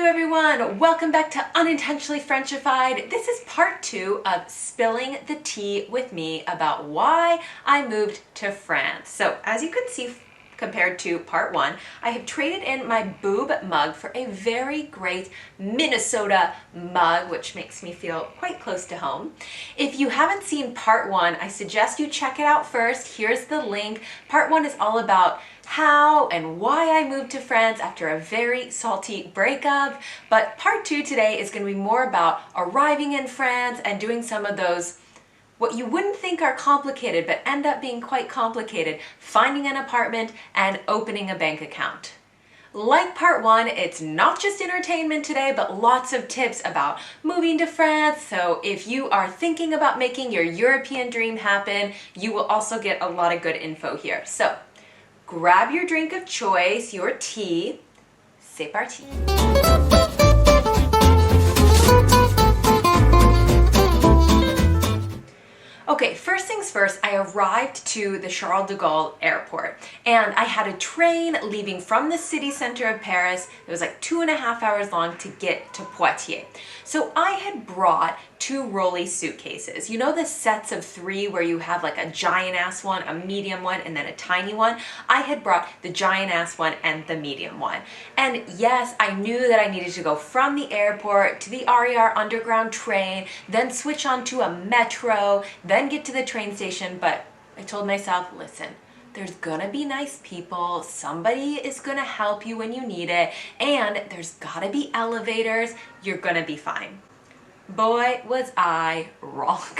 everyone! Welcome back to Unintentionally Frenchified. This is part 2 of spilling the tea with me about why I moved to France. So as you can see, compared to part 1, I have traded in my boob mug for a very great Minnesota mug, which makes me feel quite close to home. If you haven't seen part 1, I suggest you check it out first. Here's the link. Part 1 is all about how and why I moved to France after a very salty breakup. But part 2 today is going to be more about arriving in France and doing some of those what you wouldn't think are complicated but end up being quite complicated, finding an apartment and opening a bank account. Like part 1, it's not just entertainment today, but lots of tips about moving to France. So if you are thinking about making your European dream happen, you will also get a lot of good info here. So grab your drink of choice, your tea. C'est parti. Okay, first things first, I arrived to the Charles de Gaulle airport and I had a train leaving from the city center of Paris. It was like 2.5 hours long to get to Poitiers. So I had brought 2 rolly suitcases. You know the sets of 3 where you have like a giant ass one, a medium one, and then a tiny one? I had brought the giant ass one and the medium one. And yes, I knew that I needed to go from the airport to the RER underground train, then switch on to a metro, then get to the train station, but I told myself, listen, there's gonna be nice people, somebody is gonna help you when you need it, and there's gotta be elevators, you're gonna be fine. Boy, was I wrong.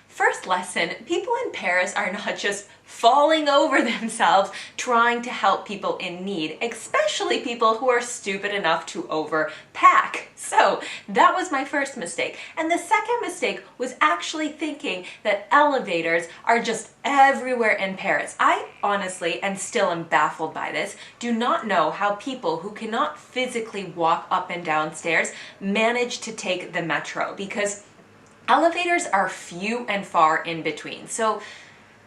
First lesson, people in Paris are not just falling over themselves trying to help people in need, especially people who are stupid enough to overpack. So that was my first mistake. And the second mistake was actually thinking that elevators are just everywhere in Paris. I honestly, and still am baffled by this, do not know how people who cannot physically walk up and down stairs manage to take the metro, because elevators are few and far in between. So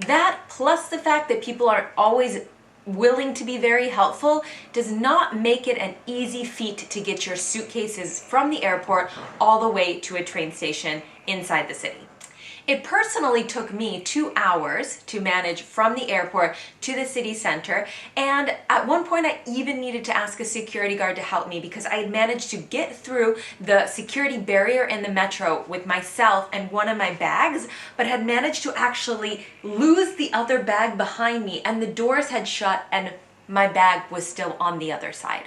that, plus the fact that people aren't always willing to be very helpful, does not make it an easy feat to get your suitcases from the airport all the way to a train station inside the city. It personally took me 2 hours to manage from the airport to the city center, and at one point I even needed to ask a security guard to help me because I had managed to get through the security barrier in the metro with myself and one of my bags, but had managed to actually lose the other bag behind me, and the doors had shut and my bag was still on the other side.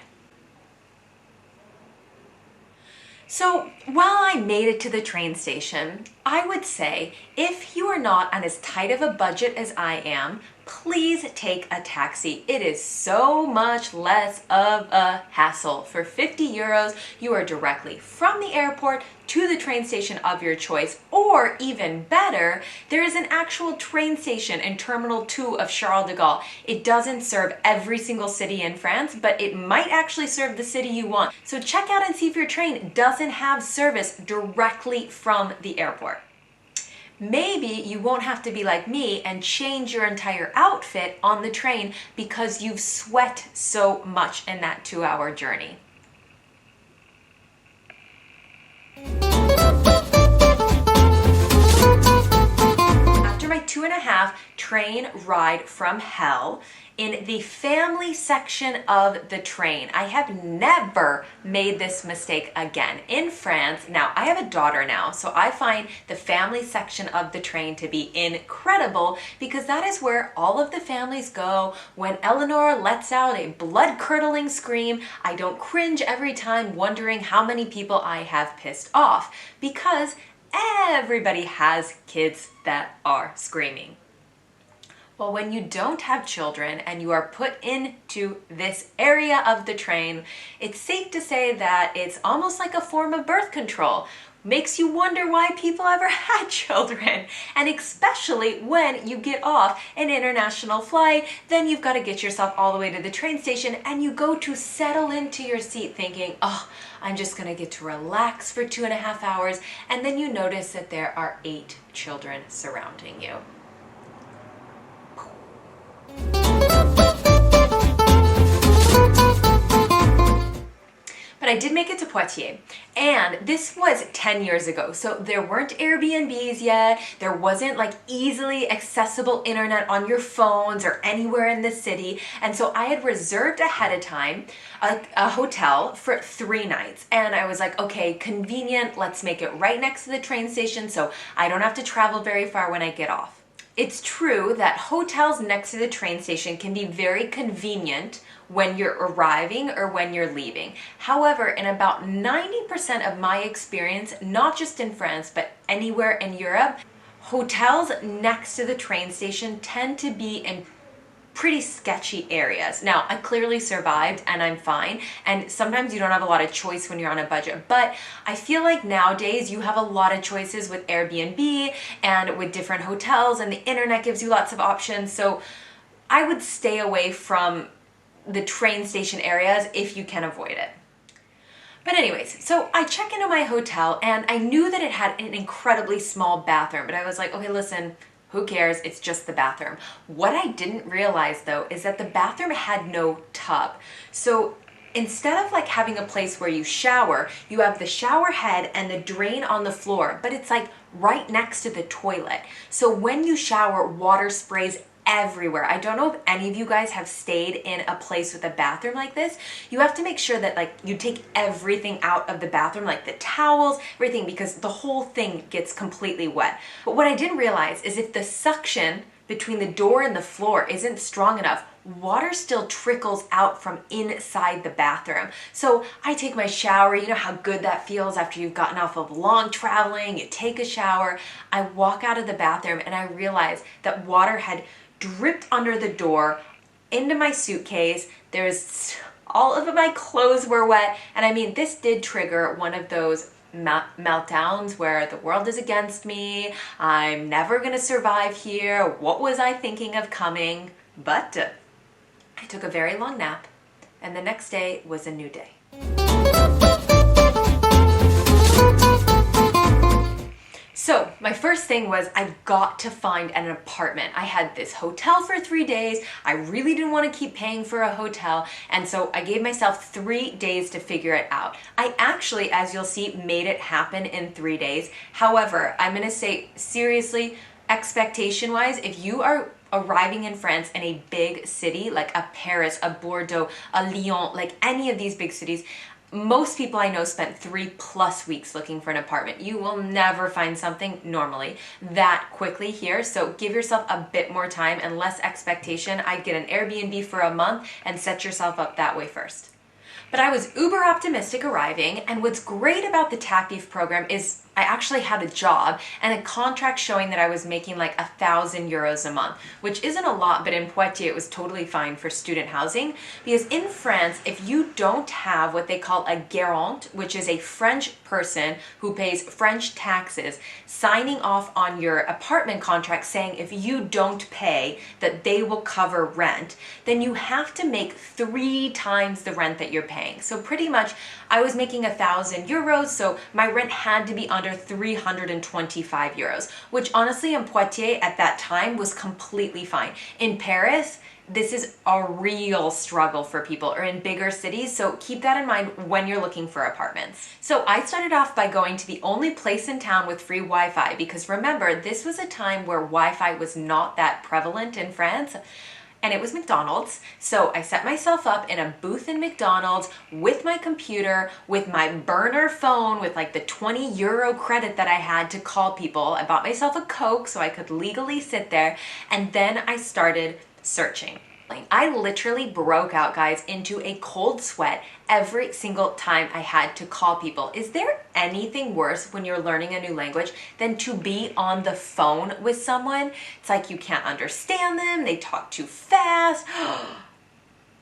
So while I made it to the train station, I would say if you are not on as tight of a budget as I am, please take a taxi. It is so much less of a hassle. For 50 euros, you are directly from the airport to the train station of your choice, or even better, there is an actual train station in Terminal 2 of Charles de Gaulle. It doesn't serve every single city in France, but it might actually serve the city you want. So check out and see if your train doesn't have service directly from the airport. Maybe you won't have to be like me and change your entire outfit on the train because you've sweat so much in that 2-hour journey. After my 2.5 train ride from hell, in the family section of the train, I have never made this mistake again. In France, now I have a daughter now, so I find the family section of the train to be incredible because that is where all of the families go when Eleonore lets out a blood-curdling scream. I don't cringe every time wondering how many people I have pissed off because everybody has kids that are screaming. Well, when you don't have children and you are put into this area of the train, it's safe to say that it's almost like a form of birth control. Makes you wonder why people ever had children. And especially when you get off an international flight, then you've got to get yourself all the way to the train station and you go to settle into your seat thinking, oh, I'm just going to get to relax for 2.5 hours. And then you notice that there are 8 children surrounding you. I did make it to Poitiers, and this was 10 years ago, so there weren't Airbnbs yet, there wasn't like easily accessible internet on your phones or anywhere in the city, and so I had reserved ahead of time a hotel for 3 nights, and I was like, okay, convenient, let's make it right next to the train station so I don't have to travel very far when I get off. It's true that hotels next to the train station can be very convenient when you're arriving or when you're leaving. However, in about 90% of my experience, not just in France, but anywhere in Europe, hotels next to the train station tend to be in pretty sketchy areas. Now, I clearly survived and I'm fine, and sometimes you don't have a lot of choice when you're on a budget, but I feel like nowadays you have a lot of choices with Airbnb and with different hotels, and the internet gives you lots of options, so I would stay away from the train station areas if you can avoid it. But anyways, so I check into my hotel and I knew that it had an incredibly small bathroom, but I was like, okay, listen, who cares? It's just the bathroom. What I didn't realize though is that the bathroom had no tub. So instead of like having a place where you shower, you have the shower head and the drain on the floor, but it's like right next to the toilet. So when you shower, water sprays everywhere. I don't know if any of you guys have stayed in a place with a bathroom like this. You have to make sure that like you take everything out of the bathroom, like the towels, everything, because the whole thing gets completely wet. But what I didn't realize is if the suction between the door and the floor isn't strong enough, water still trickles out from inside the bathroom. So I take my shower, you know how good that feels after you've gotten off of long traveling, you take a shower. I walk out of the bathroom and I realize that water had dripped under the door into my suitcase. There's all of my clothes were wet, and I mean, this did trigger one of those meltdowns where the world is against me, I'm never gonna survive here, what was I thinking of coming? But I took a very long nap, and the next day was a new day. So my first thing was I've got to find an apartment. I had this hotel for 3 days. I really didn't want to keep paying for a hotel. And so I gave myself 3 days to figure it out. I actually, as you'll see, made it happen in 3 days. However, I'm going to say seriously, expectation-wise, if you are arriving in France in a big city like a Paris, a Bordeaux, a Lyon, like any of these big cities, most people I know spent 3+ weeks looking for an apartment. You will never find something normally that quickly here, so give yourself a bit more time and less expectation. I'd get an Airbnb for a month and set yourself up that way first. But I was uber optimistic arriving, and what's great about the TAPIF program is I actually had a job and a contract showing that I was making like 1,000 euros a month, which isn't a lot, but in Poitiers it was totally fine for student housing, because in France, if you don't have what they call a gérant, which is a French person who pays French taxes, signing off on your apartment contract saying if you don't pay that they will cover rent, then you have to make 3 times the rent that you're paying. So pretty much I was making 1,000 euros, so my rent had to be under 325 euros, which honestly in Poitiers at that time was completely fine. In Paris, this is a real struggle for people, or in bigger cities, so keep that in mind when you're looking for apartments. So I started off by going to the only place in town with free Wi-Fi, because remember, this was a time where Wi-Fi was not that prevalent in France, and it was McDonald's. So I set myself up in a booth in McDonald's with my computer, with my burner phone, with like the 20 euro credit that I had to call people. I bought myself a Coke so I could legally sit there, and then I started searching. I literally broke out, guys, into a cold sweat every single time I had to call people. Is there anything worse when you're learning a new language than to be on the phone with someone? It's like you can't understand them, they talk too fast.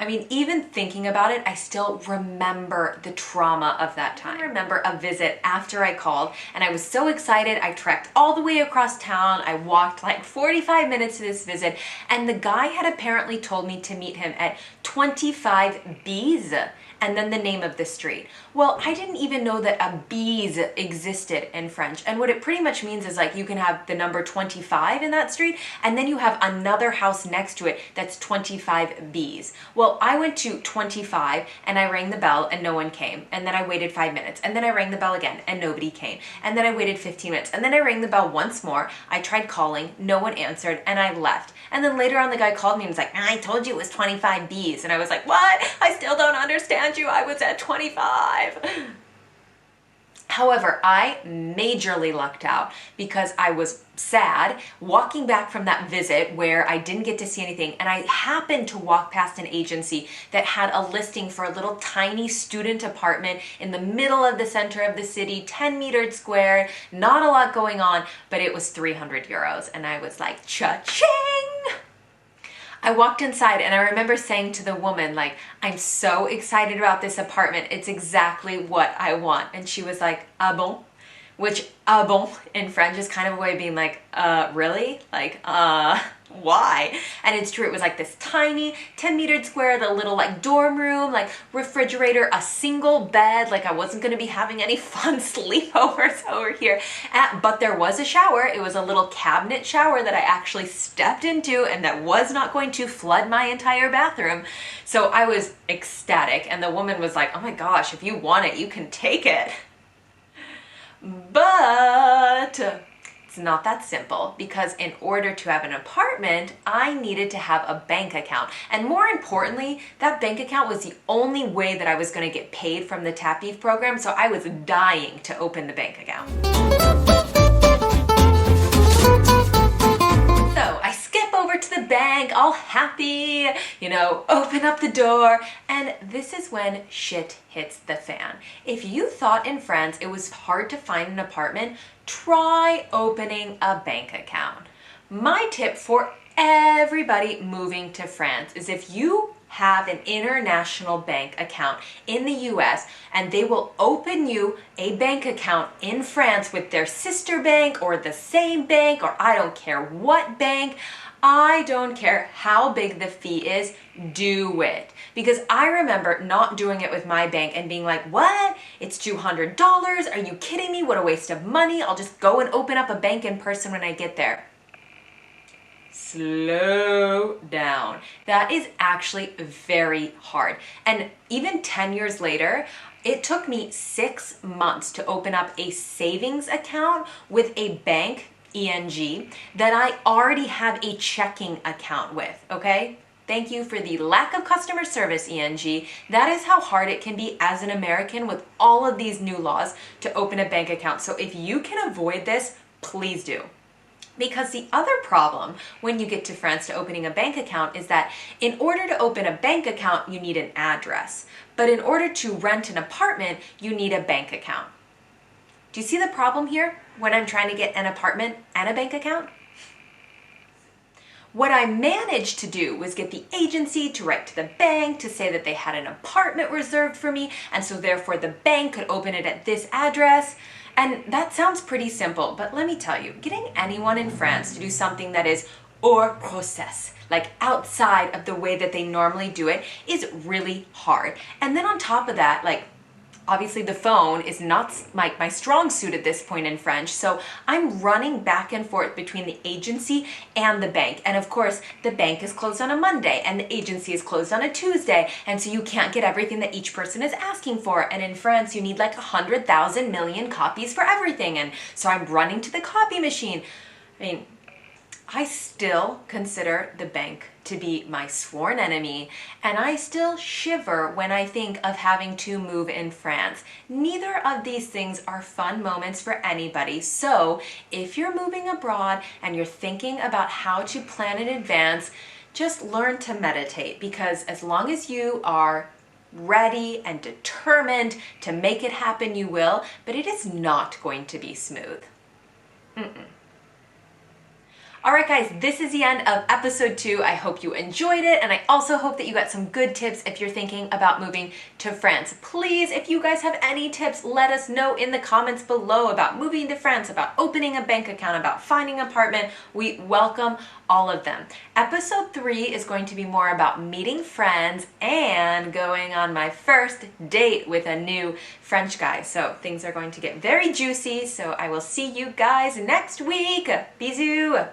I mean, even thinking about it, I still remember the trauma of that time. I remember a visit after I called, and I was so excited. I trekked all the way across town. I walked like 45 minutes to this visit, and the guy had apparently told me to meet him at 25 B's. and then the name of the street. Well, I didn't even know that a B's existed in French. And what it pretty much means is like you can have the number 25 in that street, and then you have another house next to it that's 25 B's. Well, I went to 25 and I rang the bell and no one came. And then I waited 5 minutes, and then I rang the bell again and nobody came. And then I waited 15 minutes, and then I rang the bell once more. I tried calling, no one answered, and I left. And then later on the guy called me and was like, I told you it was 25 B's. And I was like, what? I still don't understand you. I was at 25. However, I majorly lucked out because I was sad walking back from that visit where I didn't get to see anything, and I happened to walk past an agency that had a listing for a little tiny student apartment in the middle of the center of the city, 10 meters squared, not a lot going on, but it was 300 euros, and I was like, cha-ching! I walked inside and I remember saying to the woman, like, I'm so excited about this apartment. It's exactly what I want. And she was like, ah bon? Which, ah bon, in French is kind of a way of being like, really? Like, why? And it's true, it was like this tiny 10-meter square, the little like dorm room, like refrigerator, a single bed, like I wasn't gonna be having any fun sleepovers over here. But there was a shower. It was a little cabinet shower that I actually stepped into and that was not going to flood my entire bathroom. So I was ecstatic, and the woman was like, oh my gosh, if you want it, you can take it. But it's not that simple, because in order to have an apartment, I needed to have a bank account. And more importantly, that bank account was the only way that I was going to get paid from the Tap Beef program, so I was dying to open the bank account. So I skip over to the bank, all happy, open up the door, and this is when shit hits the fan. If you thought in France it was hard to find an apartment, try opening a bank account. My tip for everybody moving to France is if you have an international bank account in the US and they will open you a bank account in France with their sister bank or the same bank, or I don't care what bank, I don't care how big the fee is, do it. Because I remember not doing it with my bank and being like, what? It's $200? Are you kidding me? What a waste of money. I'll just go and open up a bank in person when I get there. Slow down. That is actually very hard. And even 10 years later, it took me 6 months to open up a savings account with a bank, ENG, that I already have a checking account with, okay? Thank you for the lack of customer service, ENG. That is how hard it can be as an American with all of these new laws to open a bank account. So if you can avoid this, please do. Because the other problem when you get to France to opening a bank account is that in order to open a bank account, you need an address. But in order to rent an apartment, you need a bank account. Do you see the problem here when I'm trying to get an apartment and a bank account? What I managed to do was get the agency to write to the bank to say that they had an apartment reserved for me, and so therefore the bank could open it at this address. And that sounds pretty simple, but let me tell you, getting anyone in France to do something that is hors process, like outside of the way that they normally do it, is really hard. And then on top of that, like, obviously the phone is not my strong suit at this point in French, so I'm running back and forth between the agency and the bank. And of course, the bank is closed on a Monday and the agency is closed on a Tuesday, and so you can't get everything that each person is asking for. And in France, you need like 100,000 million copies for everything, and so I'm running to the copy machine. I mean, I still consider the bank to be my sworn enemy, and I still shiver when I think of having to move in France. Neither of these things are fun moments for anybody, so if you're moving abroad and you're thinking about how to plan in advance, just learn to meditate, because as long as you are ready and determined to make it happen, you will, but it is not going to be smooth. Alright guys, this is the end of episode 2. I hope you enjoyed it, and I also hope that you got some good tips if you're thinking about moving to France. Please, if you guys have any tips, let us know in the comments below about moving to France, about opening a bank account, about finding an apartment. We welcome all of them. Episode 3 is going to be more about meeting friends and going on my first date with a new French guy. So things are going to get very juicy, so I will see you guys next week. Bisous!